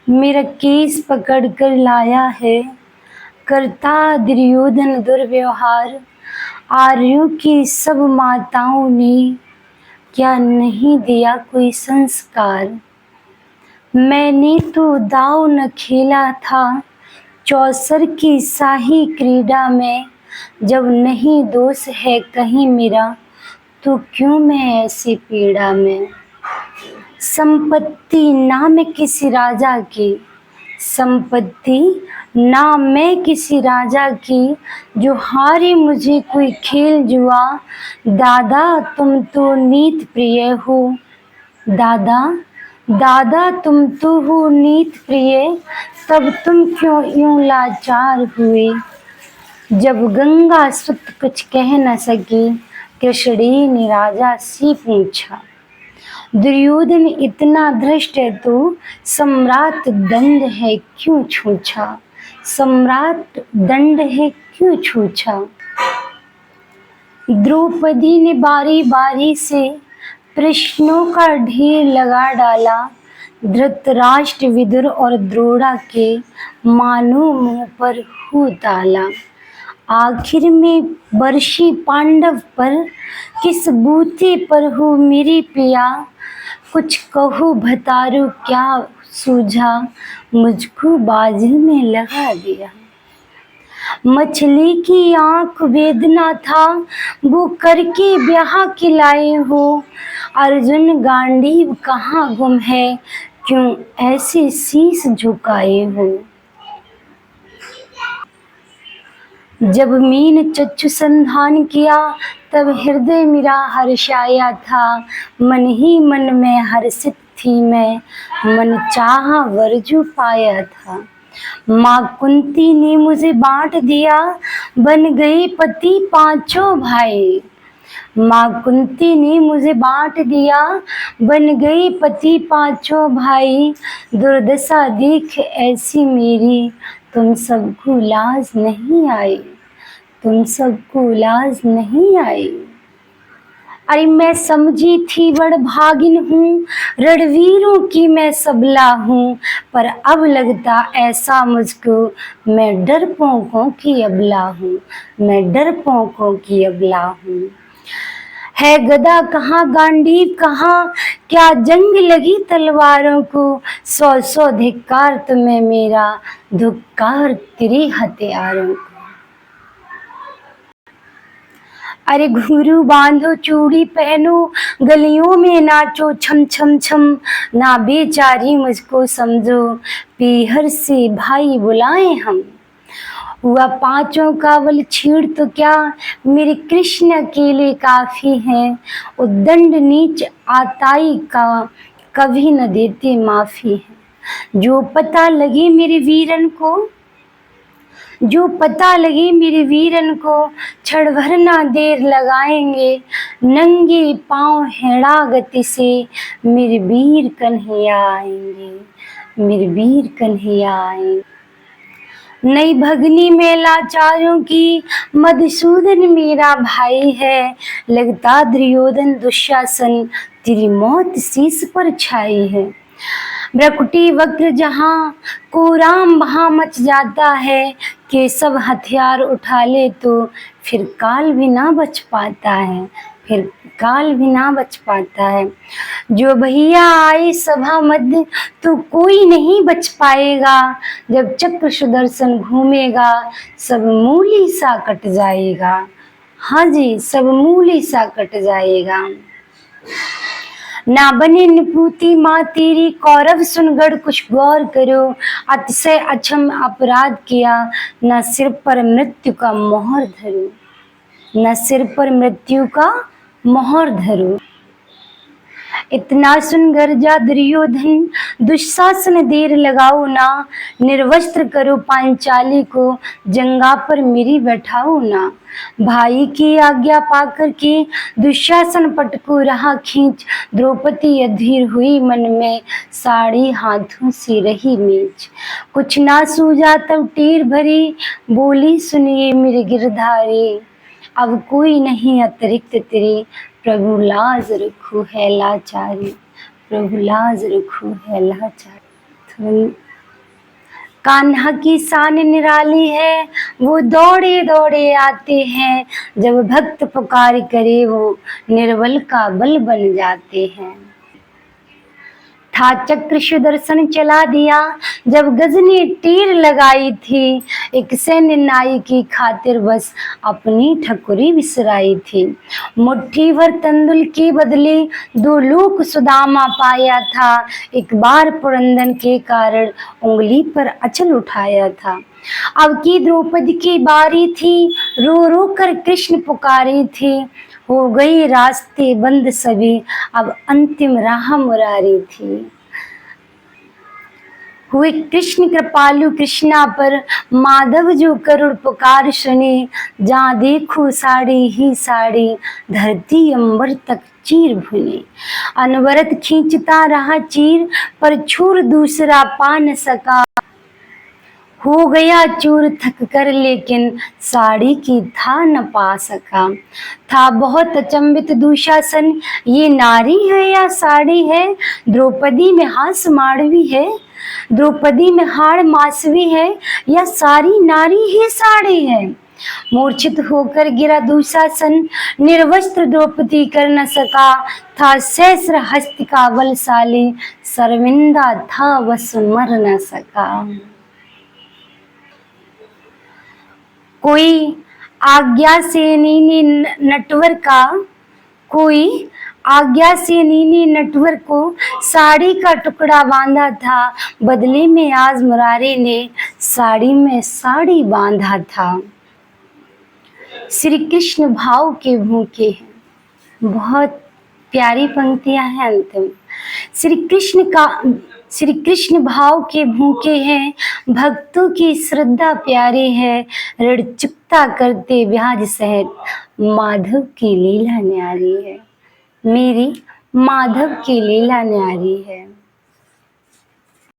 मेरा केस पकड़ कर लाया है, करता दुर्योधन दुर्व्यवहार। आर्यों की सब माताओं ने क्या नहीं दिया कोई संस्कार। मैंने तो दाव न खेला था चौसर की शाही क्रीड़ा में। जब नहीं दोष है कहीं मेरा, तो क्यों मैं ऐसी पीड़ा में। संपत्ति ना मैं किसी राजा की, संपत्ति ना मैं किसी राजा की, जो हारे मुझे कोई खेल जुआ। दादा तुम तो नीत प्रिय हो, दादा दादा तुम तो हो नीत प्रिय। तब तुम क्यों यूं लाचार हुए। जब गंगा सुत कुछ कह न सकी, कृष्णी ने राजा से पूछा। दुर्योधन इतना धृष्ट है तो सम्राट दंड है क्यों छूछा। सम्राट दंड है क्यों छूछा। द्रौपदी ने बारी बारी से प्रश्नों का ढेर लगा डाला। धृतराष्ट्र विदुर और द्रोणा के मानो मुंह पर हु ताला। आखिर में बरसी पांडव पर, किस बूते पर हो मेरी पिया। कुछ कहो भतारू क्या सूझा, मुझको बाजी में लगा दिया। मछली की आंख वेदना था, वो करके ब्याह खिलाए हो। अर्जुन गांडीव कहाँ गुम है, क्यों ऐसे शीश झुकाए हो। जब मीन चक्षु संधान किया, तब हृदय मेरा हर्षाया था। मन ही मन में हर्षित थी मैं, मन चाहा वर जो पाया था। माँ कुंती ने मुझे बांट दिया, बन गए पति पांचों भाई। माँ कुंती ने मुझे बांट दिया, बन गई पति पांचों भाई। दुर्दशा देख ऐसी मेरी, तुम सबको लाज नहीं आई, तुम सबको लाज नहीं आई। अरे मैं समझी थी बड़ भागिन हूँ, रणवीरों की मैं सबला हूँ। पर अब लगता ऐसा मुझको, मैं डरपोकों की अबला हूँ, मैं डरपोकों की अबला हूँ। है गदा कहाँ गांडीव कहाँ, क्या जंग लगी तलवारों को। सौ सौ धिक्कार तुम्हें मेरा, धिक्कार तेरे हथियारों को। अरे घुंघरू बांधो चूड़ी पहनो, गलियों में नाचो छम छम छम। ना बेचारी मुझको समझो, पीहर से भाई बुलाएं हम। हुआ पांचों का बल छीड़ तो क्या, मेरे कृष्ण अकेले काफी हैं। उद्दंड नीच आताई का, कभी न देते माफी है। जो पता लगे मेरे वीरन को, जो पता लगे मेरे वीरन को, क्षण भर ना देर लगाएंगे। नंगे पांव हेड़ा गति से, मेरे वीर कन्हैया आएंगे, मेरे वीर कन्हैया आएंगे। नई भगनी में लाचारों की, मधुसूदन मेरा भाई है। लगता दुर्योधन दुशासन, तेरी मौत शीश पर छाई है। भ्रकुटी वक्र जहाँ को राम वहाँ मच जाता है। कि सब हथियार उठा ले तो फिर काल भी ना बच पाता है, फिर काल भी ना बच पाता है। जो भैया आए सभा मध्य, तो कोई नहीं बच पाएगा। जब चक्र सुदर्शन घूमेगा, सब मूली सा कट जाएगा। हाँ जी, सब मूली सा कट जाएगा। ना बने निपूती माँ तेरी, कौरव सुनगढ़ कुछ गौर करो। अतिशय अक्षम अपराध किया, न सिर पर मृत्यु का मोहर धरो, न सिर पर मृत्यु का मोहर धरो। इतना सुन गर्जा दुर्योधन, दुशासन देर लगाओ ना। निर्वस्त्र करो पांचाली को, जंगा पर मेरी बैठाओ ना। भाई की आज्ञा पाकर के दुशासन पट को रहा खींच। द्रौपदी अधीर हुई मन में, साड़ी हाथों से रही मीच। कुछ ना सूझा तब टीर भरी, बोली सुनिए मेरे गिरधारी। अब कोई नहीं अतिरिक्त तेरे, प्रभु लाज रखो है लाचारी, प्रभु लाज रखो है लाचारी। कान्हा की शान निराली है, वो दौड़े दौड़े आते हैं, जब भक्त पुकार करे वो निर्बल का बल बन जाते हैं। था चक्र सुदर्शन चला दिया, जब गजनी तीर लगाई थी, एक सैन्य नाई की खातिर बस अपनी ठकुरी बिसराई थी। मुट्ठी भर तंदुल के बदले 2 लोक सुदामा पाया था, एक बार पुरंदन के कारण उंगली पर अचल उठाया था। अब की द्रौपदी की बारी थी, रो रो कर कृष्ण पुकारी थी, हो गई रास्ते बंद सभी, अब अंतिम राह मुरारी थी। हुए कृष्ण कृपालु कृष्णा पर, माधव जो करुण पुकार सुने, जहाँ देखो साड़ी ही साड़ी, धरती अंबर तक चीर भुने। अनवरत खींचता रहा चीर, पर छूर दूसरा पा न सका, हो गया चूर थक कर लेकिन साड़ी की था न पा सका। था बहुत अचंभित दुशासन, ये नारी है या साड़ी है, द्रौपदी में हास माड़वी है, द्रौपदी में हाड़ मासवी है, या सारी नारी ही साड़ी है। मूर्छित होकर गिरा दुशासन, निर्वस्त्र द्रौपदी कर न सका, था सहस्र हस्त का बलशाली, शर्मिंदा था बस मर न सका। कोई आज्ञा से नीनी नटवर का, कोई आज्ञा से नीनी नटवर को साड़ी का टुकड़ा बांधा था, बदले में आज मुरारी ने साड़ी में साड़ी बांधा था। श्री कृष्ण भाव के भूखे हैं, बहुत प्यारी पंक्तियां हैं अंतिम। श्री कृष्ण भाव के भूखे हैं, भक्तों की श्रद्धा प्यारी है, ऋण चुकता करते ब्याज सहित, माधव की लीला न्यारी है, मेरी माधव की लीला न्यारी है।